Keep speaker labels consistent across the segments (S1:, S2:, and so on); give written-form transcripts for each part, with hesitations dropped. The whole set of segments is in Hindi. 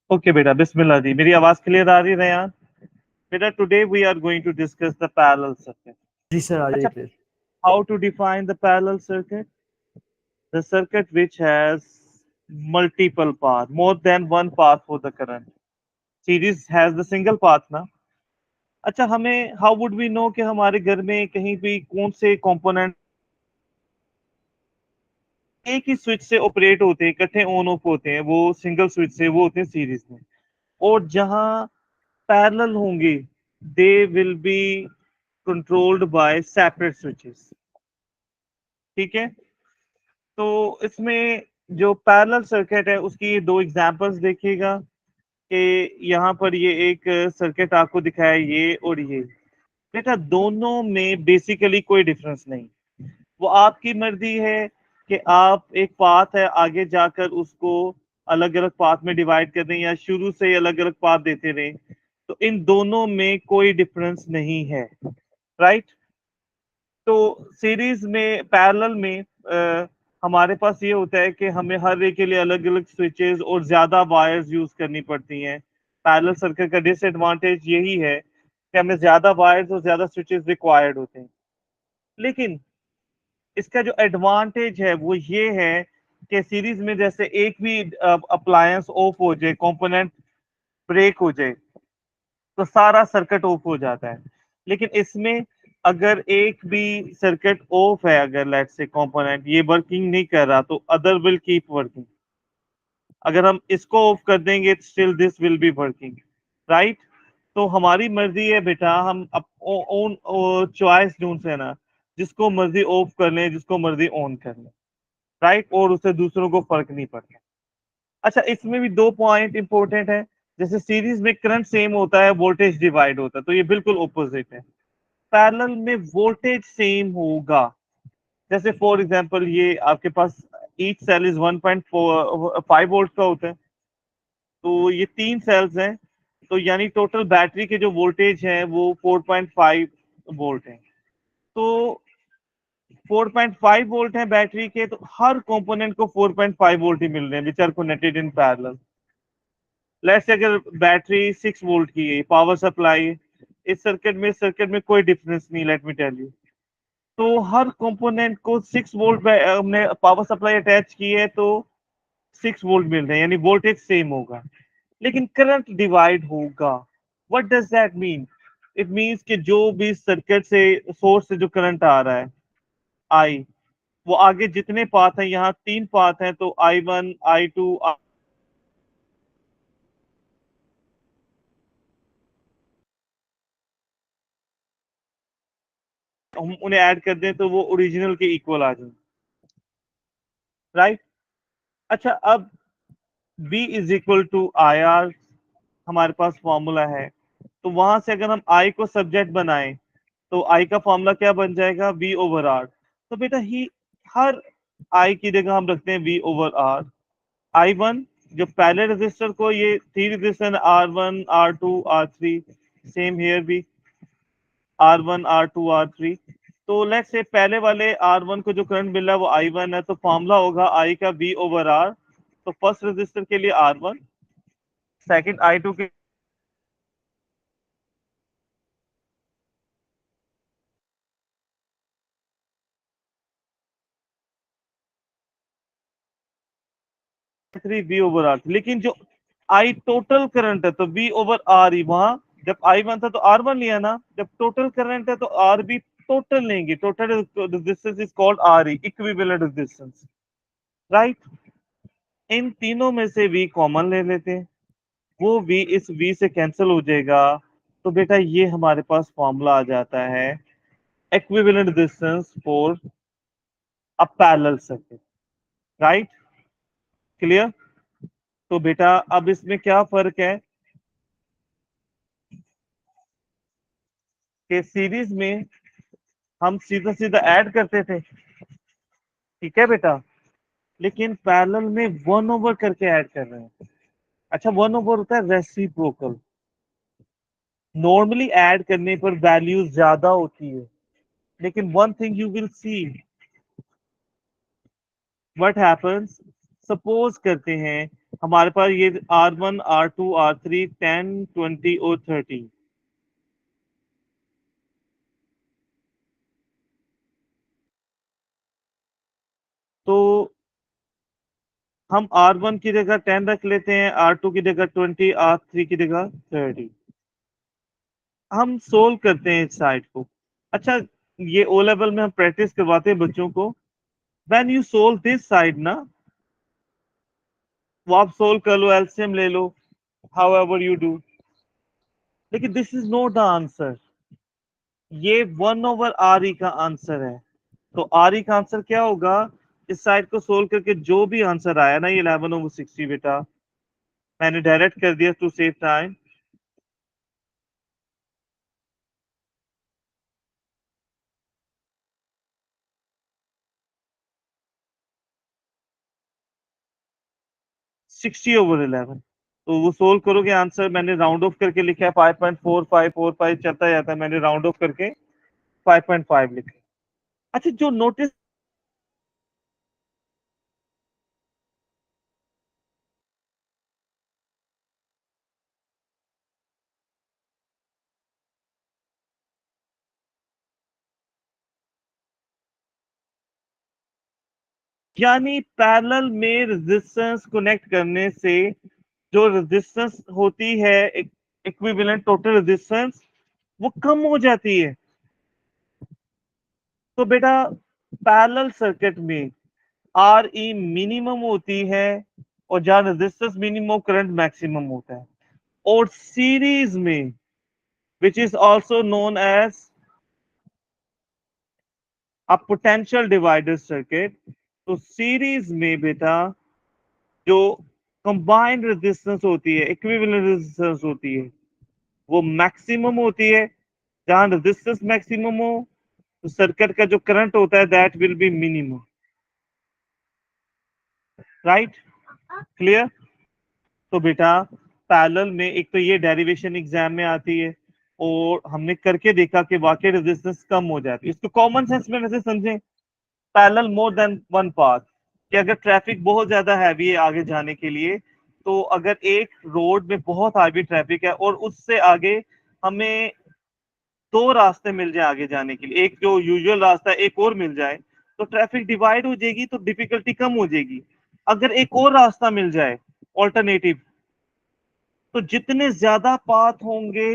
S1: ओके बेटा, बिस्मिल्लाह जी। मेरी आवाज क्लियर आ रही है रेयान? बेटा, today we are going to discuss the parallel circuit.
S2: जी सर, आ
S1: अच्छा,
S2: जाइए please.
S1: How to define the parallel circuit? The circuit which has multiple paths, more than one path for the current. Series has the single path ना। अच्छा, हमें how would we know कि हमारे घर में कहीं भी कौन से कंपोनेंट एक ही स्विच से ऑपरेट होते हैं, इकट्ठे ऑन ऑफ होते हैं, वो सिंगल स्विच से वो होते हैं सीरीज में। और जहां पैरेलल होंगे, they will be controlled by separate switches. ठीक है, तो इसमें जो पैरेलल सर्किट है उसकी दो एग्जांपल्स देखिएगा कि यहाँ पर ये एक सर्किट आपको दिखाया है, ये और ये। बेटा, दोनों में बेसिकली कोई डिफरेंस नहीं। वो आपकी मर्जी है कि आप एक पाथ है आगे जाकर उसको अलग अलग पाथ में डिवाइड कर दें या शुरू से ही अलग अलग पाथ देते रहें। तो इन दोनों में कोई डिफरेंस नहीं है, राइट। तो सीरीज में, पैरेलल में हमारे पास ये होता है कि हमें हर एक के लिए अलग अलग स्विचेस और ज्यादा वायर्स यूज करनी पड़ती हैं। पैरेलल सर्किट का डिसएडवांटेज यही है कि हमें ज्यादा वायर्स और ज्यादा स्विचेस रिक्वायर्ड होते हैं। लेकिन इसका जो एडवांटेज है वो ये है कि सीरीज में जैसे एक भी अप्लायंस ऑफ हो जाए, कंपोनेंट ब्रेक हो जाए, तो सारा सर्किट ऑफ हो जाता है। लेकिन इसमें अगर एक भी सर्किट ऑफ है, अगर लेट से कंपोनेंट ये वर्किंग नहीं कर रहा, तो अदर विल कीप वर्किंग। अगर हम इसको ऑफ कर देंगे, still this will be working, right. तो हमारी मर्जी है बेटा, हम ओन चॉइस ढूंढ से ना, जिसको मर्जी ऑफ कर लें, जिसको मर्जी ऑन कर लें, राइट। और उससे दूसरों को फर्क नहीं पड़ता। अच्छा, इसमें भी दो पॉइंट इंपॉर्टेंट है। जैसे सीरीज में करंट सेम होता है, वोल्टेज डिवाइड होता है, तो ये बिल्कुल ऑपोजिट है। पैरेलल में वोल्टेज सेम होगा। जैसे फॉर एग्जांपल, ये आपके पास ईच सेल इज 1.5 वोल्ट का होता है, तो ये तीन सेल्स हैं, तो यानी टोटल बैटरी के जो वोल्टेज है वो 4.5 वोल्ट है। तो 4.5 वोल्ट है बैटरी के, तो हर कंपोनेंट को 4.5 वोल्ट ही मिल रहे हैं, which are connected in parallel. Let's say अगर बैटरी 6 वोल्ट की है, पावर सप्लाई इस सर्किट में कोई डिफरेंस नहीं, लेट मी टेल यू। तो हर कंपोनेंट को 6 वोल्ट हमने पावर सप्लाई अटैच की है, तो 6 वोल्ट मिल रहे हैं, यानी वोल्टेज सेम होगा, लेकिन करंट डिवाइड होगा। What does that mean? It means कि जो भी सर्किट से, सोर्स से जो करंट आ रहा है, आई, वो आगे जितने पाथ हैं, यहाँ तीन पाथ हैं, तो I1 I2 हम उन्हें ऐड कर दें तो वो ओरिजिनल के इक्वल आ जाए, राइट। अच्छा, अब V is equal to I R हमारे पास फॉर्मूला है। तो वहां से अगर हम I को सब्जेक्ट बनाएं, तो I का फॉर्मूला क्या बन जाएगा? V over R। तो बेटा ही हर I की जगह हम रखते हैं V ओवर R। I1 जो पहले रजिस्टर को, ये three register R1 R2 R3, same here भी R1 R2 R3। तो लेट्स से पहले वाले R1 को जो करंट मिल रहा है वो I1 है, तो फॉर्मूला होगा I का V ओवर R। तो फर्स्ट रजिस्टर के लिए R1, सेकंड I2 के थ्री V ओवर R। लेकिन जो I टोटल करंट है, तो V ओवर R ही, वहां जब I1 था तो R1 लिया ना, जब टोटल करंट है तो RB टोटल लेंगे। Total resistance is called RE, equivalent resistance, right. इन तीनों में से V कॉमन ले लेते हैं, वो V इस V से कैंसिल हो जाएगा। तो बेटा ये हमारे पास फॉर्मूला आ जाता है, equivalent resistance for a parallel circuit, right. Clear? तो बेटा अब इसमें क्या फर्क है कि सीरीज में हम सीधा सीधा ऐड करते थे, ठीक है बेटा, लेकिन पैरेलल में वन ओवर करके ऐड कर रहे हैं। अच्छा, वन ओवर होता है रेसिप्रोकल। नॉर्मली ऐड करने पर वैल्यू ज्यादा होती है, लेकिन one thing you will see what happens, suppose करते हैं हमारे पास ये R1 R2 R3 10 20 और 30। तो हम R1 की जगह 10 रख लेते हैं, R2 की जगह 20, R3 की जगह 30। हम सोल्व करते हैं इस साइड को। अच्छा, ये ओ लेवल में हम प्रैक्टिस करवाते हैं बच्चों को। When you solve this side ना, वो आप सोल्व कर लो, एलसीएम ले लो, हाउ एवर यू डू, लेकिन this is not the answer. ये 1/RE का आंसर है। तो आर ई का आंसर क्या होगा? इस साइड को सोल्व करके जो भी आंसर आया ना, ये 11/60 बेटा, मैंने डायरेक्ट कर दिया टू सेव टाइम। 60/11। तो वो सोल्व करोगे, आंसर मैंने राउंड ऑफ करके लिखा है 5.4545 चलता जाता है, मैंने राउंड ऑफ करके 5.5 लिखा। अच्छा, जो नोटिस, यानी पैरेलल में रेजिस्टेंस कनेक्ट करने से जो रेजिस्टेंस होती है, इक्विवेलेंट टोटल रेजिस्टेंस, वो कम हो जाती है। तो बेटा पैरेलल सर्किट में आर ई मिनिमम होती है, और जहां रेजिस्टेंस मिनिमम करंट मैक्सिमम होता है। और सीरीज में, which is also known as a potential divider circuit, तो सीरीज में बेटा जो कंबाइंड रेजिस्टेंस होती है, इक्विवेलेंट रेजिस्टेंस होती है, वो मैक्सिमम होती है। जहां रेजिस्टेंस मैक्सिमम हो, तो सर्किट का जो करंट होता है that will be minimum. Right? Clear? तो बेटा पैरेलल में एक तो ये डेरिवेशन एग्जाम में आती है, और हमने करके देखा कि वाकई रेजिस्टेंस कम हो जाती है। इसको कॉमन सेंस में वैसे समझें, parallel more than one path, कि अगर ट्रैफिक बहुत ज्यादा हैवी है आगे जाने के लिए, तो अगर एक रोड में बहुत हैवी ट्रैफिक है और उससे आगे हमें दो रास्ते मिल जाए आगे जाने के लिए, एक जो यूजुअल रास्ता है एक और मिल जाए, तो ट्रैफिक डिवाइड हो जाएगी, तो डिफिकल्टी कम हो जाएगी। अगर एक और रास्ता मिल जाए ऑल्टरनेटिव, तो जितने ज्यादा पाथ होंगे,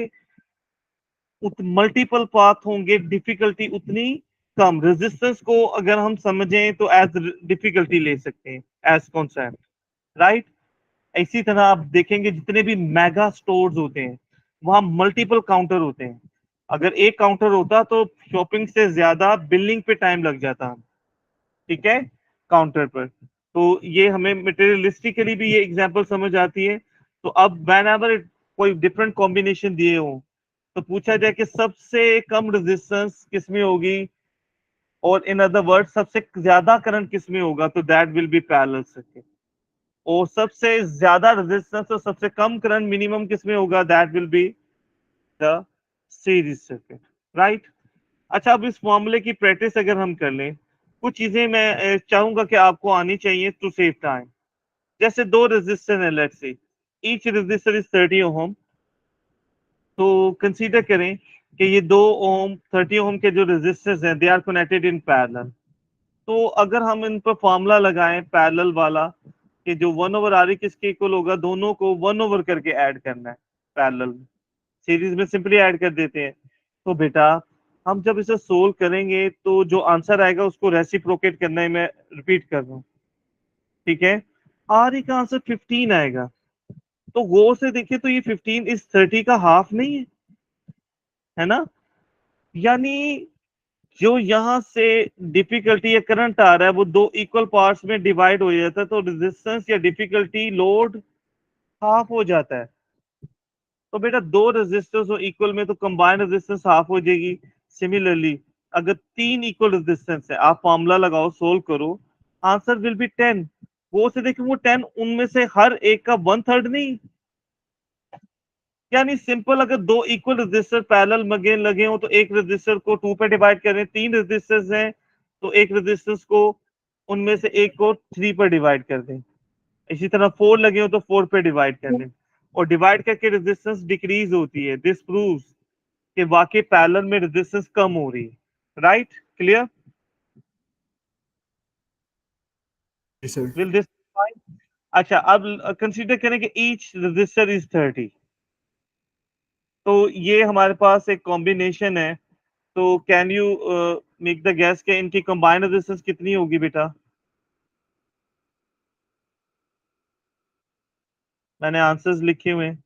S1: मल्टीपल पाथ होंगे, डिफिकल्टी उतनी कम। रेजिस्टेंस को अगर हम समझें तो एज डिफिकल्टी ले सकते हैं, एज कॉन्सेप्ट। राइट? इसी तरह आप देखेंगे जितने भी मेगा स्टोर्स होते हैं, वहां मल्टीपल काउंटर होते हैं। अगर एक काउंटर होता तो शॉपिंग से ज्यादा बिलिंग पे टाइम लग जाता। ठीक है, काउंटर पर। तो ये हमें मटेरियलिस्टिकली भी ये एग्जांपल समझ आती है। तो अब वैन एवर कोई डिफरेंट कॉम्बिनेशन दिए हो, तो पूछा जाए कि सबसे कम रेजिस्टेंस किसमें होगी, और इन अदर वर्ड सबसे ज्यादा करंट किसमें होगा, तो that will be parallel circuit. और सबसे ज्यादा रेजिस्टेंस और सबसे कम करंट मिनिमम किसमें होगा, that will be the series circuit. Right? अच्छा, अब इस मामले की प्रैक्टिस अगर हम कर लें, कुछ चीजें मैं चाहूंगा कि आपको आनी चाहिए टू सेव टाइम। जैसे दो रेजिस्टर है, let's say each resistor is 30 ओम। तो कंसीडर करें कि ये 2 ओम 30 ओम के जो रेजिस्टर्स हैं, they are connected in parallel. तो अगर हम इन पर फॉर्मूला लगाएं पैरेलल वाला, कि जो 1/RE किसके इक्वल होगा, दोनों को 1 ओवर करके ऐड करना है पैरेलल में, सीरीज में सिंपली ऐड कर देते हैं। तो बेटा हम जब इसे सोल्व करेंगे, तो जो आंसर आएगा उसको रेसिप्रोकेट करना है, मैं रिपीट कर रहा हूँ। ठीक है, आर ई का आंसर 15 आएगा। तो गौर से देखिए, तो ये 15 इस 30 का हाफ नहीं है, है ना? यानी जो यहां से डिफिकल्टी या करंट आ रहा है, वो दो इक्वल पार्ट्स में डिवाइड हो जाता है, तो रेजिस्टेंस या डिफिकल्टी लोड हाफ हो जाता है। तो बेटा दो रेजिस्टेंस और इक्वल में, तो कंबाइंड रेजिस्टेंस हाफ हो जाएगी। सिमिलरली अगर तीन इक्वल रेजिस्टेंस है, आप फॉर्मूला लगाओ, सोल्व करो, आंसर विल बी 10। वो से देखिए, वो 10 उनमें से हर एक का 1/3 नहीं, यानी सिंपल, अगर दो इक्वल रजिस्टर पैरेलल लगे लगे हो तो एक रजिस्टर को 2 पे डिवाइड करें, तीन रजिस्टर्स हैं तो एक रजिस्टर्स को, उनमें से एक को 3 पर डिवाइड कर दें। इसी तरह 4 लगे हो तो 4 पे डिवाइड कर दें, और डिवाइड करके रेजिस्टेंस डिक्रीज होती है। दिस प्रूव्स कि वाकई पैरेलल में रेजिस्टेंस कम हो रही है। Right, clear?
S2: जी सर।
S1: Will this fine? अच्छा, अब कंसीडर करें कि ईच रजिस्टर इज 30, तो ये हमारे पास एक कॉम्बिनेशन है। तो can you make the gas कि इनकी कंबाइंड रेजिस्टेंस कितनी होगी बेटा? मैंने आंसर्स लिखे हुए हैं,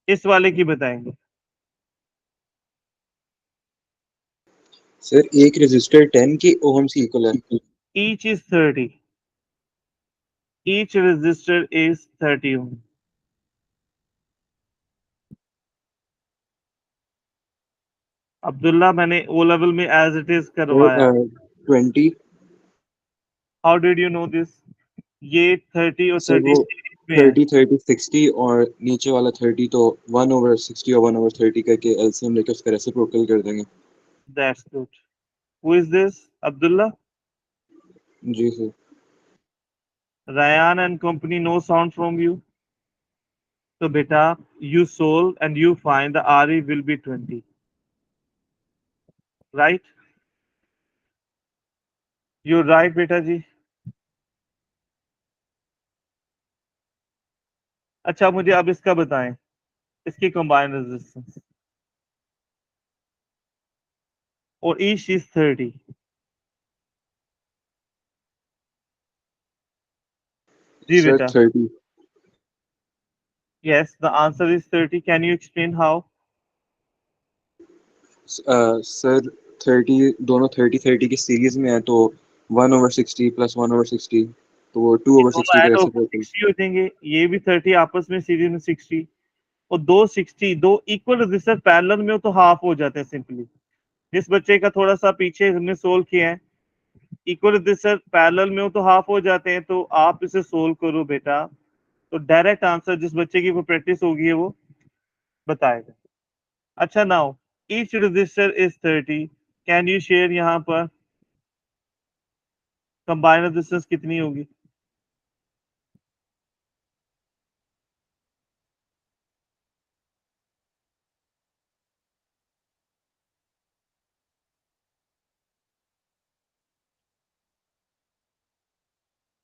S1: इस वाले की बताएंगे।
S2: सर एक रेजिस्टर 10 के ओहम्स की इक्वल है।
S1: Each is 30, each resistor is 30 ओम। अब्दुल्ला, मैंने ओ लेवल में एज इट इज करवाया।
S2: Sir 20।
S1: How did you no this? ये 30 और
S2: सर
S1: 30
S2: वो
S1: सीरीज में है।
S2: 30 30 60 और नीचे वाला 30 तो 1/60 और 1/30 करके एलसीएम लेके उसका रेसिप्रोकल कर देंगे।
S1: That's good. Who is this? Abdullah?
S2: जी sir.
S1: Ryan and company, no sound from you. So beta, you solve and you find the RE will be 20. Right? You're right, beta जी। अच्छा, मुझे अब इसका बताएं, इसकी कंबाइंड रेजिस्टेंस। और ईच इज 30। जी
S2: सर
S1: बेटा।
S2: 30।
S1: Yes, the answer is 30. Can you explain how?
S2: Sir 30 दोनों 30 30 की सीरीज में है तो 1/60 प्लस 1/60 तो वो टू
S1: ये
S2: ओवर
S1: दोनों
S2: सिक्सटी का
S1: ऐड होकर
S2: रेसिप्रोकल।
S1: 60 हो जाएंगे, ये भी 30 आपस में सीरीज में 60, और दो 60, दो इक्वल रेजिस्टर पैरेलल में हो तो हाफ हो जाते हैं सिंपली। जिस बच्चे का थोड़ा सा पीछे हमने सोल्व किया है, इक्वल रजिस्टर पैरेलल में हो तो हाफ हो जाते हैं, तो आप इसे सोल्व करो बेटा, तो डायरेक्ट आंसर जिस बच्चे की वो प्रैक्टिस होगी वो बताएगा। अच्छा, now each resistor is 30। Can you share यहाँ पर कंबाइंड रजिस्टेंस कितनी होगी?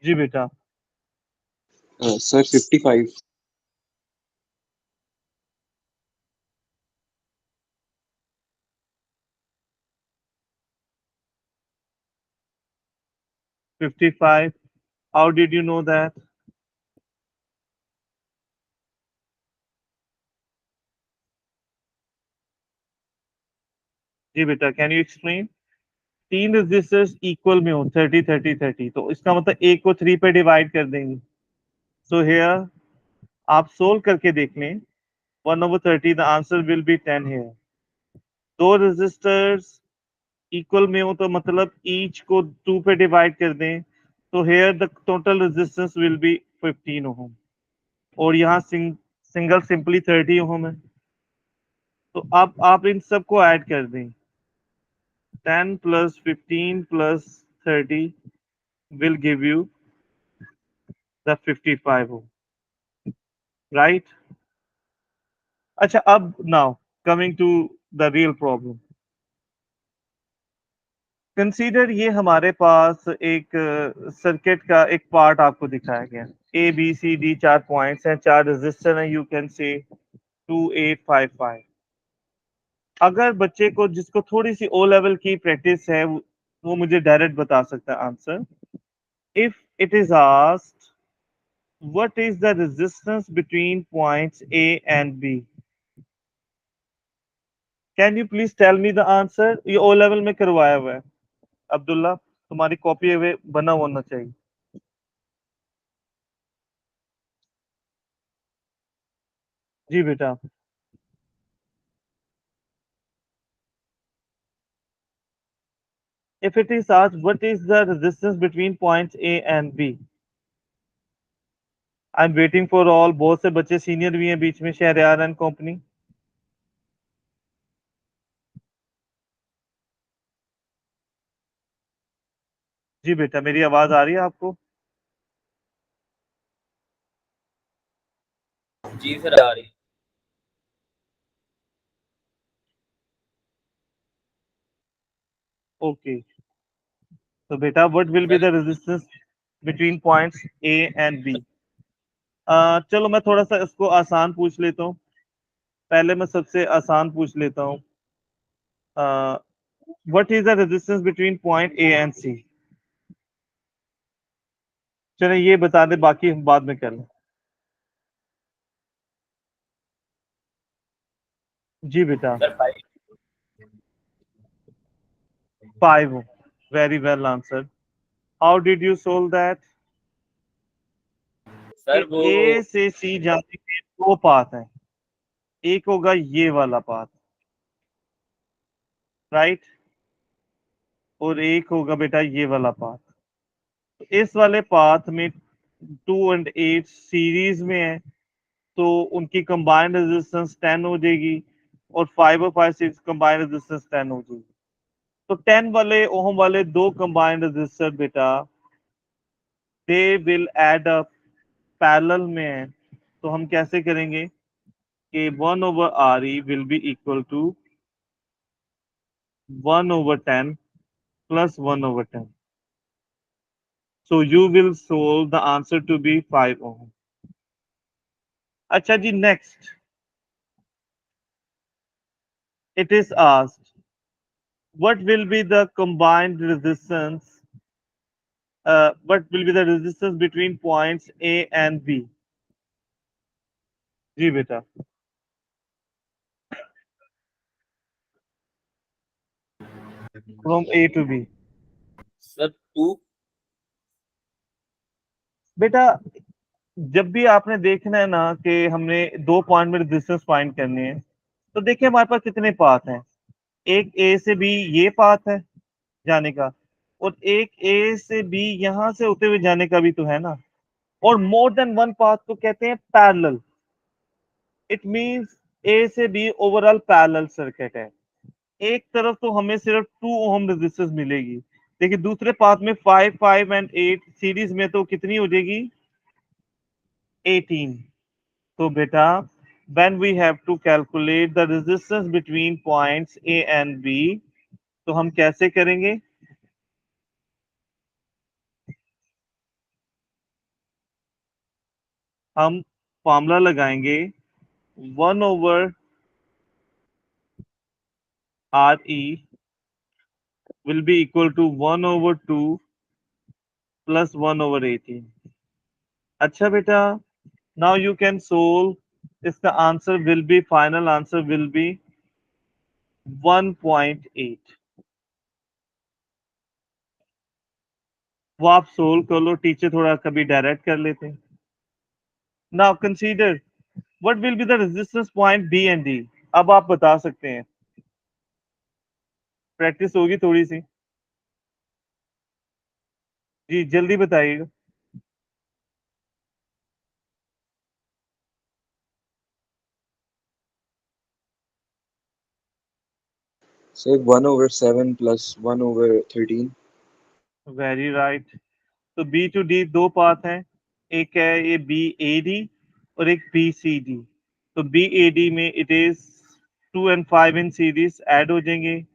S1: जी बेटा।
S2: Sir 55।
S1: 55। How did you know that? जी बेटा, कैन यू एक्सप्लेन? तीन रजिस्टर्स इक्वल में हो, 30 30 30, तो इसका मतलब एक को 3 पे डिवाइड कर देंगे। सो हेयर आप सोल्व करके देख लें, 1/30, the answer will be 10 here. दो रजिस्टर्स इक्वल में हो तो मतलब ईच को 2 पे डिवाइड कर दें, तो here the total resistance will be 15 ohm, और यहाँ सिंगल सिंपली 30 ओम है। तो अब आप इन सबको ऐड कर दें, 10 plus 15 plus 30 will give you the 55 ohm, right? अच्छा, अब now coming to the real problem. Consider ये हमारे पास एक सर्किट का एक पार्ट आपको दिखाया गया। ए बी सी डी चार पॉइंट्स हैं, चार रेजिस्टर हैं, यू कैन से 2855। अगर बच्चे को जिसको थोड़ी सी ओ लेवल की प्रैक्टिस है वो मुझे डायरेक्ट बता सकता है answer. If it is asked what is the resistance between points A and B, can you please tell me the answer? ये ओ लेवल में करवाया हुआ है अब्दुल्ला, तुम्हारी कॉपी में बना होना चाहिए। जी बेटा। If it is asked what is the resistance between points A and B, I am waiting for all. बहुत से बच्चे सीनियर भी हैं बीच में, शहरयार एंड कंपनी। जी बेटा, मेरी आवाज आ रही है आपको?
S3: जी सर, आ रही।
S1: ओके, तो बेटा what will be
S3: sir
S1: the resistance between points A and B? चलो मैं थोड़ा सा इसको आसान पूछ लेता हूँ। पहले मैं सबसे आसान पूछ लेता हूँ। What is the resistance between point A and C? चलो ये बता दे, बाकी हम बाद में कर लें। जी बेटा।
S3: Sir 5।
S1: 5। Very well answer. How did you solve that? कि
S3: सर वो
S1: ए से सी जाने के दो पाथ हैं। एक होगा ये वाला पाथ, राइट, और एक होगा बेटा ये वाला पाथ। तो इस वाले पाथ में 2 और 8 सीरीज में है, तो उनकी कंबाइंड रेजिस्टेंस 10 हो जाएगी, और 5 और 5 6 कंबाइंड रेजिस्टेंस 10 हो जाएगी। तो 10 वाले ओम वाले दो कंबाइंड रेजिस्टर बेटा, they will add up, parallel में है। तो हम कैसे करेंगे कि 1/RE will be equal to 1/10 plus 1/10. So you will solve the answer to be 5 ohm. अच्छा जी, next it is asked what will be the combined resistance, what will be the resistance between points A and B? जी बेटा। From A to B।
S3: Sir 2।
S1: बेटा, जब भी आपने देखना है ना कि हमने दो पॉइंट में रेजिस्टेंस फाइंड करने हैं, तो देखिए हमारे पास कितने पाथ हैं। एक ए से बी ये पाथ है जाने का, और एक ए से बी यहां से होते हुए जाने का भी तो है ना। और मोर देन वन पाथ को कहते हैं पैरेलल। इट मींस ए से बी ओवरऑल पैरेलल सर्किट है। एक तरफ तो हमें सिर्फ 2 ओम रेजिस्टेंस मिलेगी, देखिए दूसरे पाथ में 5 5 एंड 8 सीरीज में तो कितनी हो जाएगी? 18। तो बेटा when we have to calculate the resistance between points A and B, तो हम कैसे करेंगे? हम फॉर्मूला लगाएंगे 1/RE will be equal to 1/2 plus 1/18। अच्छा बेटा, now you can solve। इसका answer will be, final answer will be 1.8। वो आप सोल्व कर लो, टीचर थोड़ा कभी डायरेक्ट कर लेते हैं। Now consider what will be the resistance point B and D. अब आप बता सकते हैं, प्रैक्टिस होगी थोड़ी सी। जी जल्दी बताइएगा।
S2: Say 1/7 plus 1/13.
S1: Very right. तो बी टू डी दो पाथ हैं, एक है ये बी ए डी और एक बी सी डी। तो बी ए डी में इट इज 2 और 5 इन सीरीज ऐड हो जाएंगे,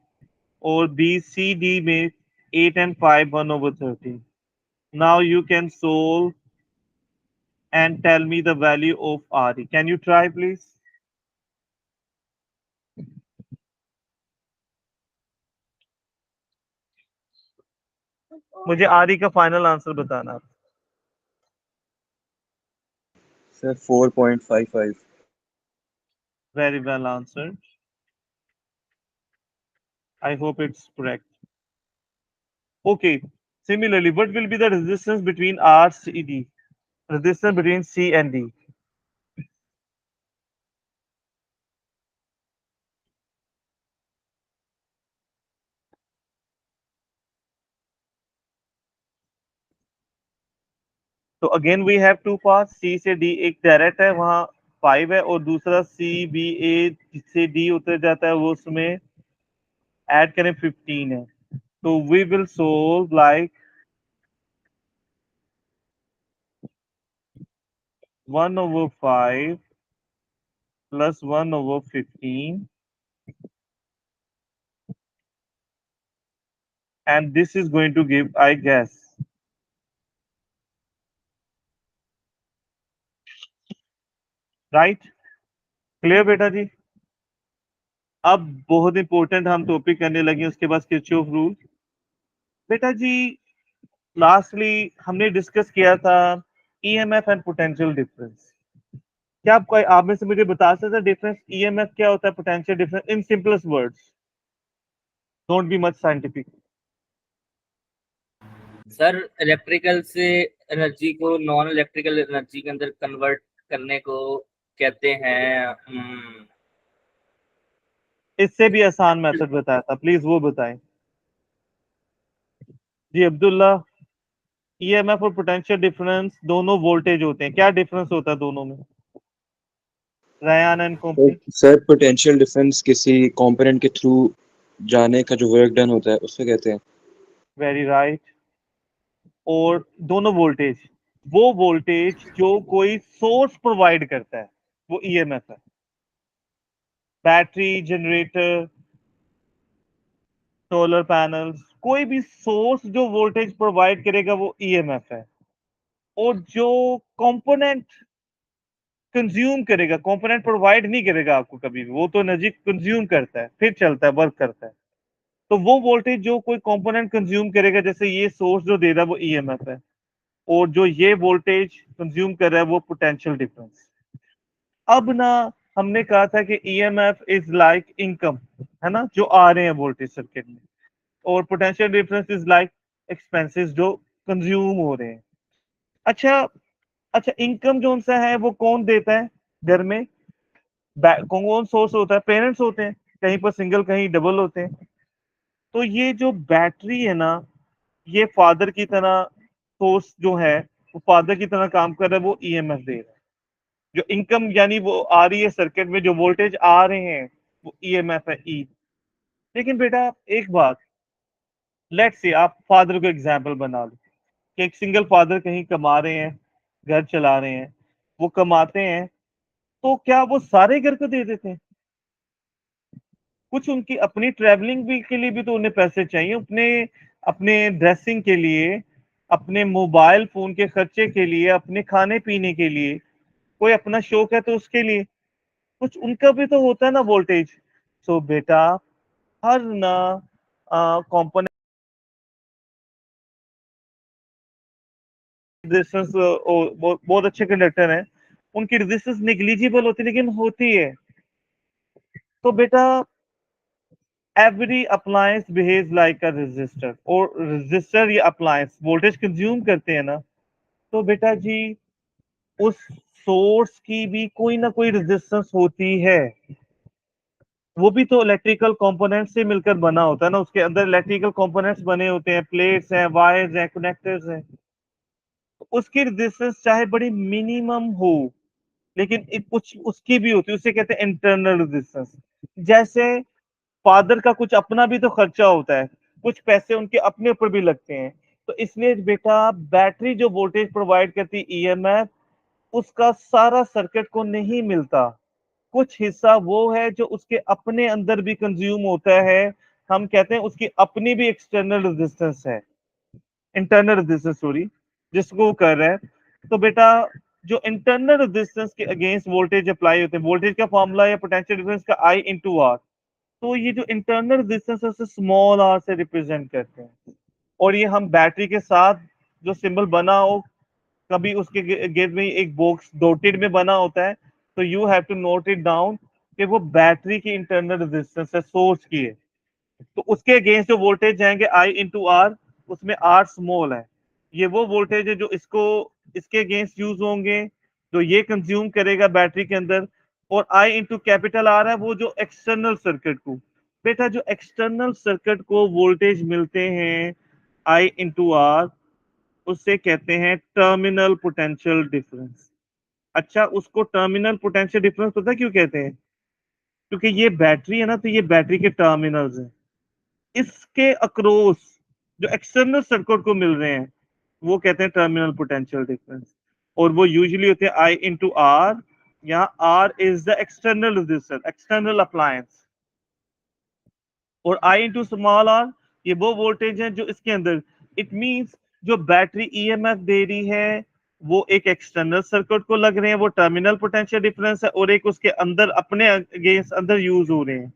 S1: और बी सी डी में 8 और 5 1/13। Now you can solve and tell me the value of RE. Can you try please? मुझे RE का फाइनल आंसर बताना।
S2: Say 4.55.
S1: Very well answered. I hope it's correct. Okay. Similarly, what will be the resistance between RCD? Resistance between C and D. तो again we have two path, C से डी एक डायरेक्ट है, वहां 5 है, और दूसरा सी बी ए से डी उतर जाता है, वो उसमें ऐड करें 15 है। तो we will solve like 1/5 plus 1/15, and this is going to give, I guess, right? Clear बेटा जी? अब बहुत इंपॉर्टेंट हम टॉपिक करने लगे, उसके बाद किरचॉफ रूल। बेटा जी लास्टली हमने डिस्कस किया था ईएमएफ एंड पोटेंशियल डिफरेंस। क्या आप में से मुझे बता सकते हैं डिफरेंस ईएमएफ क्या होता है, potential difference, in simplest words, don't be much scientific.
S3: Sir electrical से एनर्जी को नॉन इलेक्ट्रिकल एनर्जी के अंदर कन्वर्ट करने को कहते हैं।
S1: इससे भी आसान मेथड बताया था, प्लीज वो बताएं जी। अब्दुल्ला, ईएमएफ और पोटेंशियल डिफरेंस दोनों वोल्टेज होते हैं, क्या डिफरेंस होता है दोनों में? Ryan and company.
S2: Sir potential difference किसी कंपोनेंट के थ्रू जाने का जो वर्क डन होता है उससे कहते हैं।
S1: Very right. और दोनों वोल्टेज, वो वोल्टेज जो कोई सोर्स प्रोवाइड करता है वो ईएमएफ है। बैटरी, जनरेटर, सोलर पैनल्स, कोई भी सोर्स जो वोल्टेज प्रोवाइड करेगा वो ईएमएफ है। और जो कंपोनेंट कंज्यूम करेगा, कंपोनेंट प्रोवाइड नहीं करेगा आपको कभी भी, वो तो एनर्जी कंज्यूम करता है फिर चलता है, वर्क करता है, तो वो वोल्टेज जो कोई कंपोनेंट कंज्यूम करेगा, जैसे ये सोर्स जो दे रहा है वो ईएमएफ है, और जो ये वोल्टेज कंज्यूम कर रहा है वो पोटेंशियल डिफरेंस। अब ना हमने कहा था कि ईएमएफ इज लाइक इनकम, है ना, जो आ रहे हैं वोल्टेज सर्किट में, और potential difference is like expenses जो कंज्यूम हो रहे हैं। अच्छा, अच्छा इनकम जो सा है वो कौन देता है घर में? कौन सोर्स होता है? पेरेंट्स होते हैं, कहीं पर सिंगल कहीं डबल होते हैं। तो ये जो बैटरी है ना, ये फादर की तरह सोर्स जो है, वो फादर की तरह काम कर रहा है, वो ईएमएफ दे रहा है। जो इनकम यानी वो आ रही है सर्किट में, जो वोल्टेज आ रहे हैं वो ईएमएफ है, ई। लेकिन बेटा एक बात, लेट्स से आप फादर को एग्जांपल बना लो कि एक सिंगल फादर कहीं कमा रहे हैं, घर चला रहे हैं, वो कमाते हैं, तो क्या वो सारे घर को दे देते हैं? कुछ उनकी अपनी ट्रैवलिंग भी के लिए भी तो उन्हें पैसे चाहिए, अपने अपने ड्रेसिंग के लिए, अपने मोबाइल फोन के खर्चे के लिए, अपने खाने पीने के लिए, कोई अपना शौक है तो उसके लिए कुछ उनका भी तो होता है ना वोल्टेज। सो बेटा हर ना कंपोनेंट रेजिस्टेंस बहुत अच्छे कंडक्टर हैं, उनकी रेजिस्टेंस निग्लिजिबल होती है लेकिन होती है। तो बेटा every appliance behaves like a resistor, और रेजिस्टर या अप्लायंस वोल्टेज कंज्यूम करते हैं ना, तो बेटा जी उस सोर्स की भी कोई ना कोई रेजिस्टेंस होती है। वो भी तो इलेक्ट्रिकल कंपोनेंट से मिलकर बना होता है ना, उसके अंदर इलेक्ट्रिकल कंपोनेंट्स बने होते हैं, प्लेट्स हैं, वायर्स हैं, कनेक्टर्स हैं। तो उसकी रेजिस्टेंस चाहे बड़ी मिनिमम हो, लेकिन एक कुछ उसकी भी होती है, उसे कहते हैं इंटरनल रेजिस्टेंस। जैसे फादर का कुछ अपना भी तो खर्चा होता है, कुछ पैसे उनके अपने ऊपर भी लगते हैं। तो इसलिए बेटा बैटरी जो वोल्टेज प्रोवाइड करती ईएमएफ, उसका सारा सर्किट को नहीं मिलता, कुछ हिस्सा वो है जो उसके अपने अंदर भी कंज्यूम होता है। हम कहते हैं उसकी अपनी भी एक्सटर्नल रेजिस्टेंस है, इंटरनल रेजिस्टेंस सॉरी, जिसको वो कर रहा है। तो बेटा जो इंटरनल रेजिस्टेंस के अगेंस्ट वोल्टेज अप्लाई होते हैं, वोल्टेज का फॉर्मूला या पोटेंशियल डिफरेंस का आई इंटू आर, तो ये जो इंटरनल रेजिस्टेंस है उसे स्मॉल आर से रिप्रेजेंट करते हैं। और ये हम बैटरी के साथ जो सिंबल बना हो, कभी उसके गेट में एक बॉक्स डॉटेड में बना होता है, तो you have to note it down कि वो बैटरी की इंटरनल रेजिस्टेंस है, सोर्स की है। तो उसके अगेंस्ट जो वोल्टेज जाएंगे आई इंटू आर, उसमें आर स्मॉल है, ये वो वोल्टेज है जो इसको इसके अगेंस्ट यूज होंगे, जो ये कंज्यूम करेगा बैटरी के अंदर। और आई इंटू कैपिटल आर है वो जो एक्सटर्नल सर्किट को, बेटा जो एक्सटर्नल सर्किट को वोल्टेज मिलते हैं आई इंटू आर, उससे कहते हैं टर्मिनल पोटेंशियल डिफरेंस। अच्छा, उसको टर्मिनल पोटेंशियल डिफरेंस पता है क्यों कहते हैं? क्योंकि ये बैटरी है ना, तो ये बैटरी के टर्मिनल्स हैं, इसके अक्रॉस जो एक्सटर्नल सर्किट को मिल रहे हैं वो कहते हैं टर्मिनल पोटेंशियल डिफरेंस। और वो यूजुअली होते हैं आई इंटू आर, यहाँ R is the external resistor, external appliance, और आई इंटू स्मॉल आर ये वो वोल्टेज है जो इसके अंदर। इट मींस जो बैटरी ईएमएफ दे रही है वो एक एक्सटर्नल सर्किट को लग रहे हैं, वो टर्मिनल पोटेंशियल डिफरेंस है, और एक उसके अंदर अपने अगेंस्ट अंदर यूज हो रहे हैं,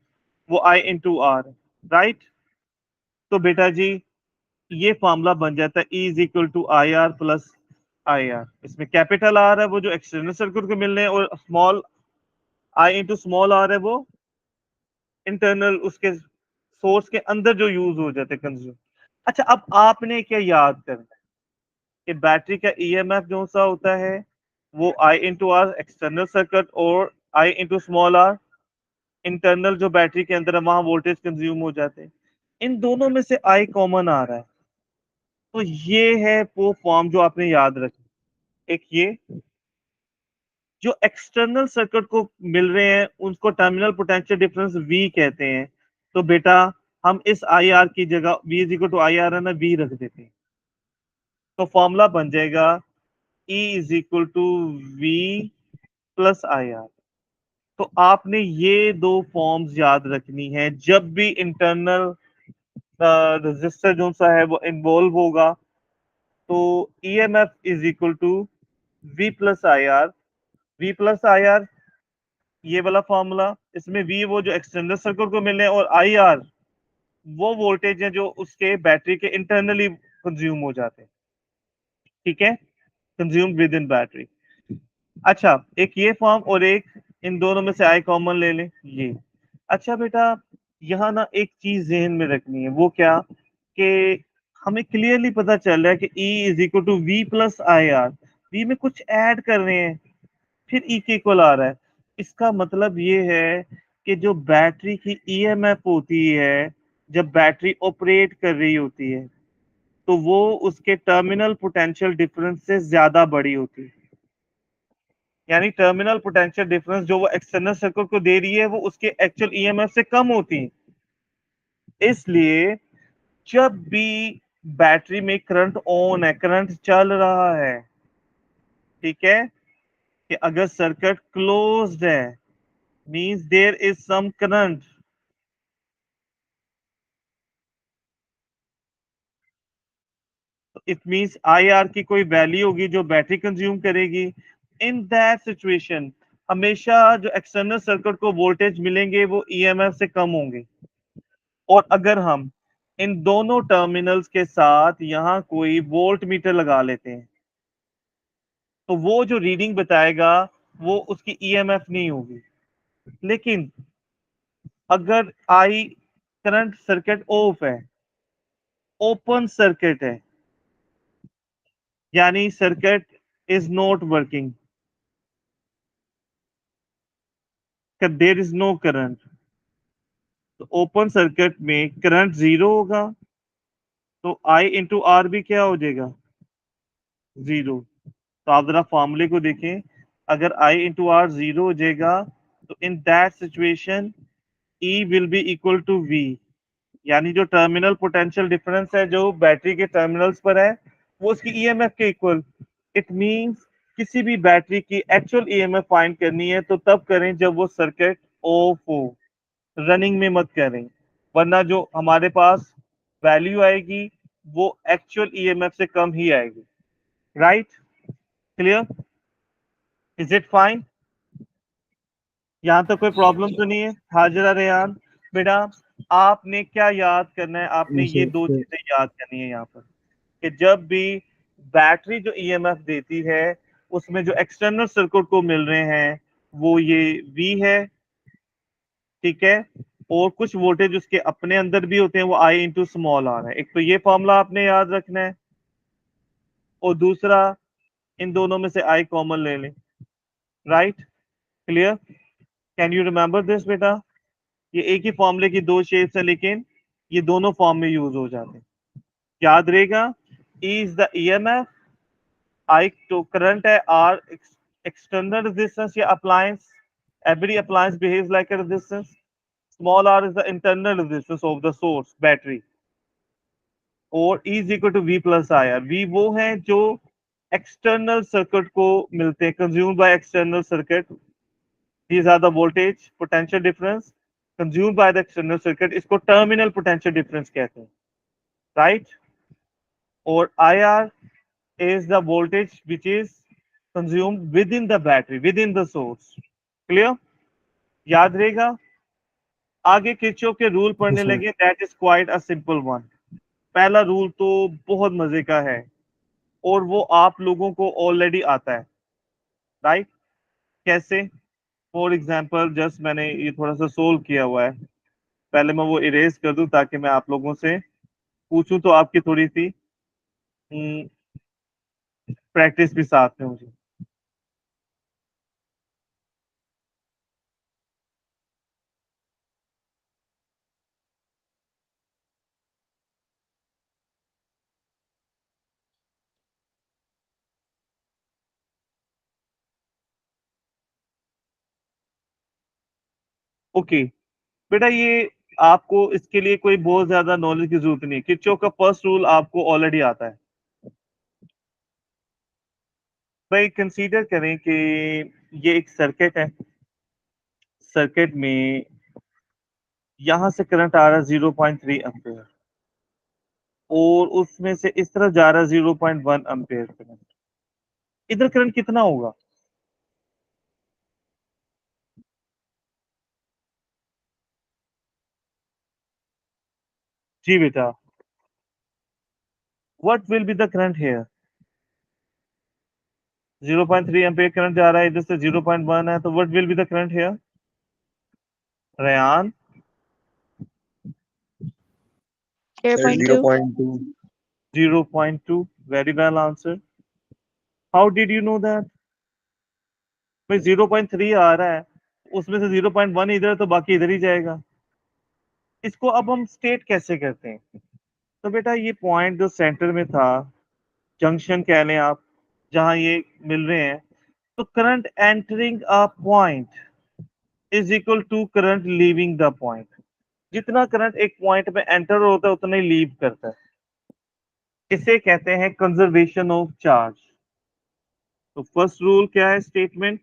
S1: वो आई इंटू आर। राइट, तो बेटा जी ये फॉर्मूला बन जाता है E is equal to I R plus I R. इसमें कैपिटल आर है वो जो एक्सटर्नल सर्किट को मिल रहे हैं, और small I into small R है वो इंटरनल उसके सोर्स के अंदर जो यूज हो जाते हैं, कंज्यूम। अच्छा, अब आपने क्या याद करना है कि बैटरी का ईएमएफ जो सा होता है वो आई इंटू आर एक्सटर्नल सर्किट, और I into small are internal जो बैटरी के अंदर है वहां वोल्टेज कंज्यूम हो जाते हैं। इन दोनों में से आई कॉमन आ रहा है, तो ये है वो फॉर्म जो आपने याद रखी। एक ये जो एक्सटर्नल सर्किट को मिल रहे हैं उनको टर्मिनल पोटेंशियल डिफरेंस V कहते हैं। तो बेटा हम इस आई आर की जगह V is equal to I R है ना, V रख देते हैं, तो फॉर्मूला बन जाएगा E is equal to V plus I R. तो आपने ये दो फॉर्म्स याद रखनी है जब भी इंटरनल रजिस्टर जो सा है वो इन्वॉल्व होगा, तो EMF is equal to V plus I R. V plus I R ये वाला फॉर्मूला, इसमें V वो जो एक्सटर्नल सर्किट को मिले और आई आर वो वोल्टेज है जो उसके बैटरी के इंटरनली कंज्यूम हो जाते हैं। ठीक है, कंज्यूम विद इन बैटरी। अच्छा, एक ये फॉर्म और एक इन दोनों में से आई कॉमन ले लें ये। अच्छा बेटा, यहाँ ना एक चीज जहन में रखनी है, वो क्या कि हमें क्लियरली पता चल रहा है कि E is equal to V plus I R. V में कुछ ऐड कर रहे हैं फिर E के इक्वल आ रहा है। इसका मतलब ये है कि जो बैटरी की ईएमएफ होती है जब बैटरी ऑपरेट कर रही होती है तो वो उसके टर्मिनल पोटेंशियल डिफरेंस से ज्यादा बड़ी होती है। यानी टर्मिनल पोटेंशियल डिफरेंस जो वो एक्सटर्नल सर्किट को दे रही है वो उसके एक्चुअल ईएमएफ से कम होती है। इसलिए जब भी बैटरी में करंट ऑन है, करंट चल रहा है, ठीक है, कि अगर सर्किट क्लोज्ड है means there is some current, it means I R की कोई वैल्यू होगी जो बैटरी कंज्यूम करेगी। इन दैट सिचुएशन हमेशा जो एक्सटर्नल सर्किट को वोल्टेज मिलेंगे वो ईएमएफ से कम होंगे। और अगर हम इन दोनों टर्मिनल्स के साथ यहाँ कोई वोल्ट मीटर लगा लेते हैं तो वो जो रीडिंग बताएगा वो उसकी ईएमएफ नहीं होगी। लेकिन अगर आई करंट सर्किट ऑफ है, ओपन सर्किट है, यानी circuit is not working, there is no current, तो ओपन सर्किट में करंट जीरो होगा, तो आई इंटू आर भी क्या हो जाएगा, जीरो। तो आप जरा फॉर्मूले को देखें, अगर आई इंटू आर जीरो हो जाएगा तो in that situation E will be equal to V, यानी जो टर्मिनल पोटेंशियल डिफरेंस है जो बैटरी के टर्मिनल्स पर है वो उसकी ईएमएफ के इक्वल। इट मींस किसी भी बैटरी की एक्चुअल ईएमएफ फाइंड करनी है तो तब करें जब वो सर्किट ऑफ हो, रनिंग में मत करें, वरना जो हमारे पास वैल्यू आएगी वो एक्चुअल ईएमएफ से कम ही आएगी। Right, clear, is it fine? यहाँ तक कोई प्रॉब्लम तो नहीं है? हाजिरा रेहान बेटा, आपने क्या याद करना है, आपने ये दो चीजें याद करनी है यहाँ पर कि जब भी बैटरी जो ईएमएफ देती है उसमें जो एक्सटर्नल सर्किट को मिल रहे हैं वो ये V है, ठीक है, और कुछ वोल्टेज उसके अपने अंदर भी होते हैं वो आई इंटू स्मॉल आर है। एक तो ये फॉर्मूला आपने याद रखना है, और दूसरा इन दोनों में से आई कॉमन ले लें। Right, clear, can you remember this बेटा? ये एक ही फॉर्मूले की दो शेप्स है लेकिन ये दोनों फॉर्म में यूज हो जाते हैं। याद रहेगा E is the EMF, I तो current है, R external resistance या appliance, every appliance behaves like a resistance. Small r is the internal resistance of the source battery. और E is equal to V plus IR. V वो हैं जो external circuit को मिलते हैं, consumed by external circuit. These are the voltage potential difference consumed by the external circuit. इसको terminal potential difference कहते हैं, right? और IR is the voltage which is consumed within the battery, within the source. Clear? याद रहेगा? आगे किरचॉफ के रूल पढ़ने
S2: Yes, sir.
S1: लगे. That is quite a simple one. पहला रूल तो बहुत मजे का है और वो आप लोगों को ऑलरेडी आता है, राइट? कैसे? फॉर एग्जाम्पल जस्ट मैंने ये थोड़ा सा सोल्व किया हुआ है, पहले मैं वो इरेज कर दूं ताकि मैं आप लोगों से पूछूं तो आपकी थोड़ी सी प्रैक्टिस भी साथ में मुझे. ओके बेटा, ये आपको इसके लिए कोई बहुत ज्यादा नॉलेज की जरूरत नहीं है. किरचॉफ का फर्स्ट रूल आपको ऑलरेडी आता है. भाई कंसीडर करें कि ये एक सर्किट है, सर्किट में यहां से करंट आ रहा है 0.3 एम्पेयर और उसमें से इस तरफ जा रहा है 0.1 एम्पेयर करंट. इधर करंट कितना होगा? जी बेटा, what will be the current here? 0.3 ampere current जा रहा है, इधर से 0.1 है, तो what will be the current here? Ryan?
S2: Sir,
S4: 0.2.
S2: 0.2.
S1: 0.2. Very well answer. How did you know that? भाई 0.3 आ रहा है, उसमें से 0.1 इधर है, तो बाकी इधर ही जाएगा. इसको अब हम स्टेट कैसे करते हैं? तो बेटा ये पॉइंट जो सेंटर में था, जंक्शन कह लें आप, जहां ये मिल रहे हैं, तो current entering a point is equal to current leaving the point. जितना करंट एक पॉइंट में एंटर होता है उतना ही लीव करता है. इसे कहते हैं कंजर्वेशन ऑफ चार्ज. तो फर्स्ट रूल क्या है स्टेटमेंट?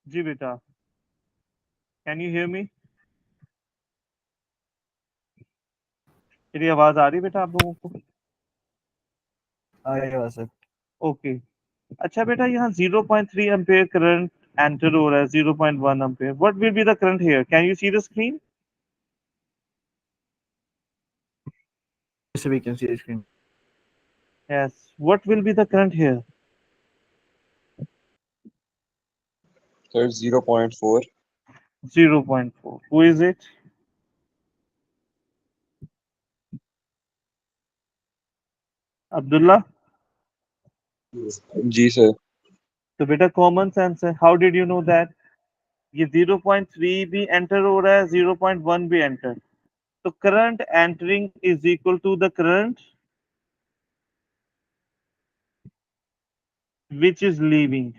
S1: जी बेटा, कैन यू हियर मी? मेरी आवाज आ रही है बेटा आप लोगों को?
S4: आएगा सर।
S1: ओके। अच्छा बेटा, यहाँ 0.3 एम्पेयर करंट एंटर हो रहा है, 0.1 ampere. What will be the current here? Can you see the screen?
S4: So we can see the screen.
S1: Yes. What will be the current here?
S2: Sir, 0.4.
S1: 0.4. Who is it? Abdullah?
S2: जी सर।
S1: तो बेटा कॉमन सेंस है। How did you know that? ये 0.3 भी एंटर हो रहा है, 0.1 भी एंटर। तो current entering is equal to the current which is leaving.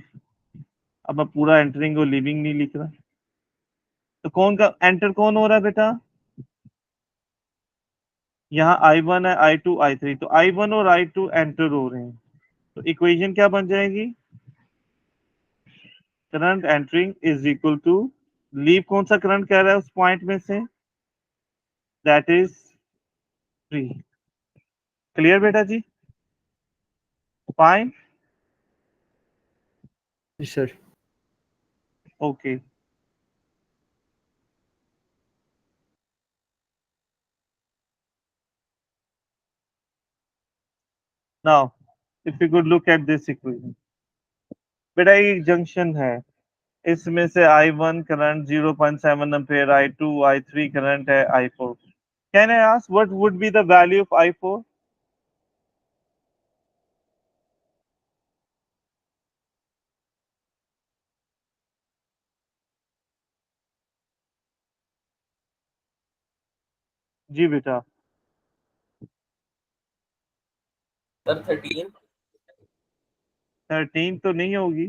S1: अब मैं पूरा एंटरिंग और लीविंग नहीं लिख रहा। तो कौन का एंटर कौन हो रहा है बेटा? यहाँ I1 है, I2, I3। तो I1 और I2 एंटर हो रहे हैं। तो इक्वेशन क्या बन जाएगी? Current entering is equal to leave. कौन सा करंट कह रहा है उस पॉइंट में से? That is 3। क्लियर बेटा जी? Fine.
S4: Yes, sir.
S1: Okay. Now if you could look at this equation. बेटा एक जंक्शन है, इसमें से I1 current 0.7 ampere, I2 I3 current है, I4। Can I ask what would be the value of I4? जी बेटा।
S3: सर 13।
S1: 13 तो नहीं होगी,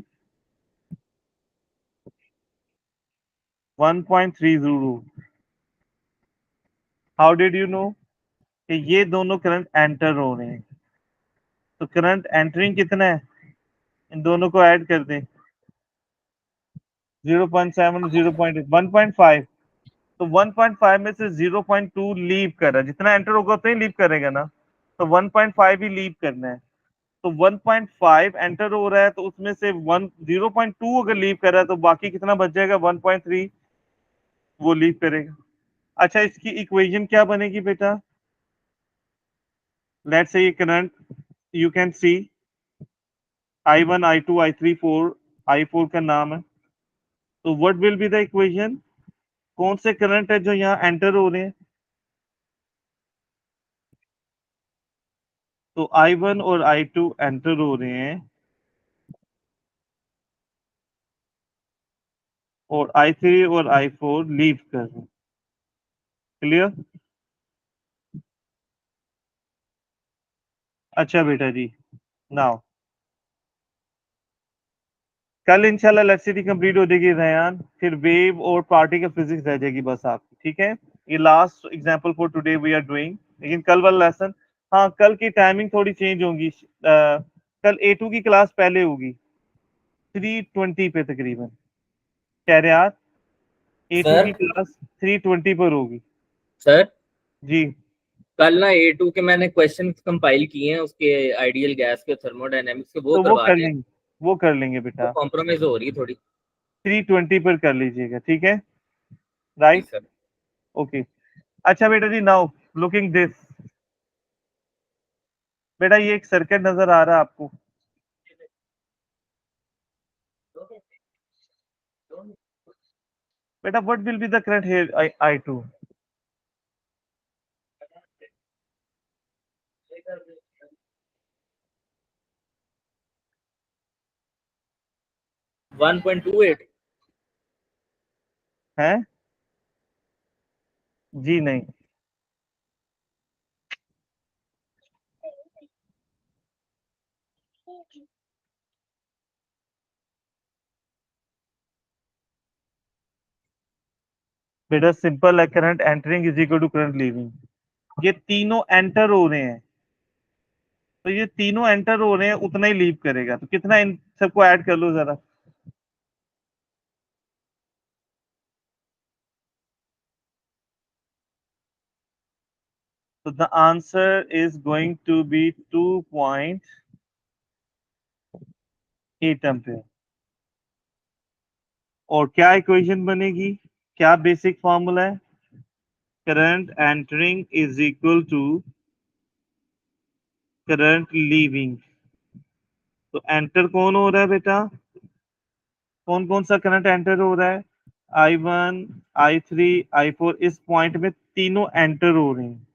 S1: 1.30। हाउ डिड यू नो कि ये दोनों करंट एंटर हो रहे हैं? तो करंट एंटरिंग कितना है? इन दोनों को ऐड कर दें। 0.7, 0.8, 1.5। तो 1.5 में से 0.2 लीव कर रहा है। जितना एंटर होगा उतना ही लीव करेगा ना। तो 1.5 ही लीव करना है। तो 1.5 एंटर हो रहा है, तो उसमें से 0.2 अगर लीव कर रहा है तो बाकी कितना बच जाएगा? 1.3 वो लीव करेगा। अच्छा, इसकी इक्वेशन क्या बनेगी बेटा? लेट्स से ये current you can see I1 I2 I3 4, I4 का नाम है। तो what will be the equation? कौन से करंट है जो यहाँ एंटर हो रहे हैं? तो I1 और I2 एंटर हो रहे हैं और I3 और I4 लीव कर रहे हैं। क्लियर? अच्छा बेटा जी, नाउ कल इंशाल्लाह लेक्चर कंप्लीट हो जाएगी रयान, फिर वेव और पार्टिकल फिजिक्स रह जाएगी बस आपकी। ठीक है, ये last example for today we are doing. लेकिन कल वाला लेसन, हाँ कल की टाइमिंग थोड़ी चेंज होगी। कल A2 की क्लास पहले होगी 3:20 पे तकरीबन। कह रहे यार A2
S3: सर
S1: की क्लास 3:20 पर होगी।
S3: सर
S1: जी
S3: कल ना A2 के मैंने क्वेश्चन कंपाइल किए हैं, उसके आइडियल गैस के, थर्मोडायनेमिक्स के, वो
S1: तो वो
S3: करवा
S1: कर
S3: रहे हैं।
S1: लेंगे, वो कर लेंगे
S3: वो
S1: बेटा।
S3: कॉम्प्रोमाइज हो रही है थोड़ी।
S1: 3:20 पर कर लीजिएगा, ठीक है?
S3: जी
S1: राइट,
S3: सर।
S1: ओके। अच्छा बेटा जी, नाउ लुकिंग दिस। बेटा ये एक सर्किट नजर आ रहा है आपको? बेटा what will be the current here? I2।
S3: 1.28।
S1: है? जी नहीं बेटा, सिंपल है। Current entering is equal to current leaving. ये तीनों एंटर हो रहे हैं, तो ये तीनों एंटर हो रहे हैं उतना ही लीव करेगा। तो कितना इन सबको ऐड कर लो जरा। So the answer is going to be 2.8 ampere. और क्या इक्वेशन बनेगी, क्या बेसिक फॉर्मूला है? Current entering is equal to current leaving. तो एंटर कौन हो रहा है बेटा? कौन कौन सा करंट एंटर हो रहा है? I1, I3, I4। इस पॉइंट में तीनों एंटर हो रहे हैं।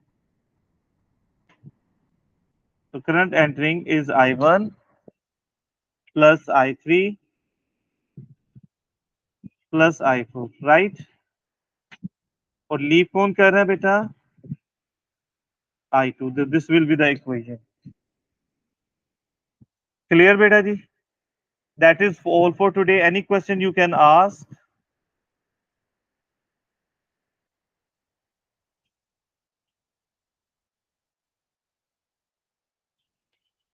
S1: तो current entering is I1 plus I3 plus I4, right. और लीव कौन कर रहा है बेटा? I2। This will be the equation. Clear बेटा जी? That is all for today. Any question you can ask.